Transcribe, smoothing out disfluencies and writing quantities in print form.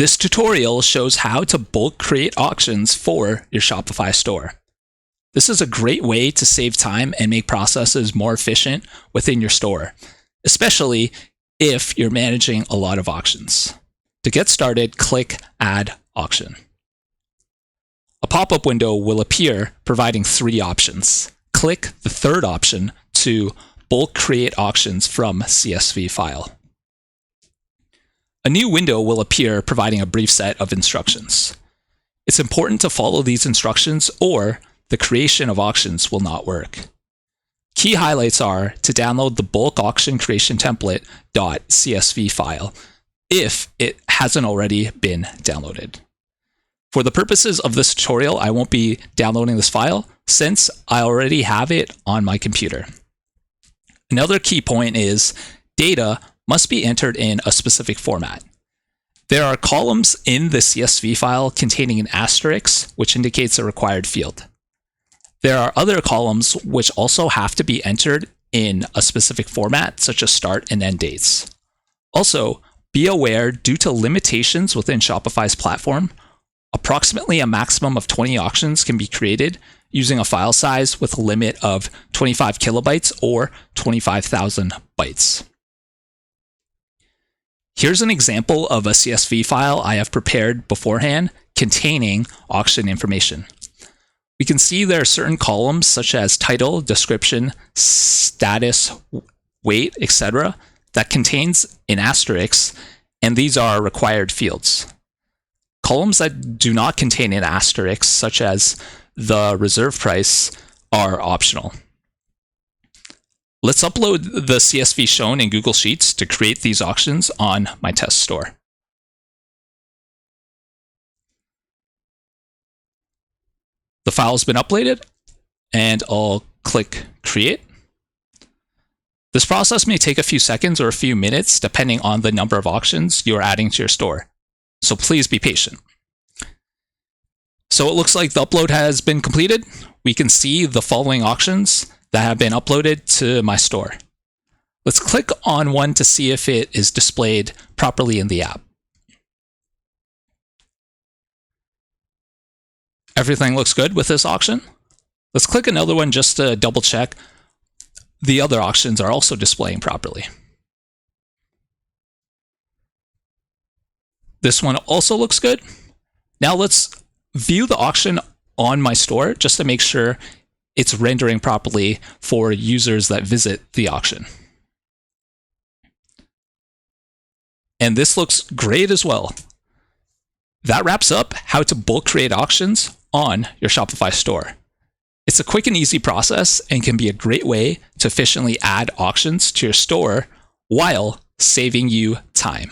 This tutorial shows how to bulk create auctions for your Shopify store. This is a great way to save time and make processes more efficient within your store, especially if you're managing a lot of auctions. To get started, click Add Auction. A pop-up window will appear providing 3 options. Click the third option to bulk create auctions from CSV file. A new window will appear providing a brief set of instructions. It's important to follow these instructions or the creation of auctions will not work. Key highlights are to download the bulk auction creation template .csv file if it hasn't already been downloaded. For the purposes of this tutorial, I won't be downloading this file since I already have it on my computer. Another key point is data must be entered in a specific format. There are columns in the CSV file containing an asterisk, which indicates a required field. There are other columns which also have to be entered in a specific format, such as start and end dates. Also, be aware, due to limitations within Shopify's platform, approximately a maximum of 20 auctions can be created using a file size with a limit of 25 kilobytes or 25,000 bytes. Here's an example of a CSV file I have prepared beforehand containing auction information. We can see there are certain columns such as title, description, status, weight, etc. that contains an asterisk, and these are required fields. Columns that do not contain an asterisk, such as the reserve price, are optional. Let's upload the CSV shown in Google Sheets to create these auctions on my test store. The file has been uploaded, and I'll click Create. This process may take a few seconds or a few minutes, depending on the number of auctions you are adding to your store. So please be patient. So it looks like the upload has been completed. We can see the following auctions that have been uploaded to my store. Let's click on one to see if it is displayed properly in the app. Everything looks good with this auction. Let's click another one just to double check the other auctions are also displaying properly. This one also looks good. Now let's view the auction on my store just to make sure it's rendering properly for users that visit the auction. And this looks great as well. That wraps up how to bulk create auctions on your Shopify store. It's a quick and easy process and can be a great way to efficiently add auctions to your store while saving you time.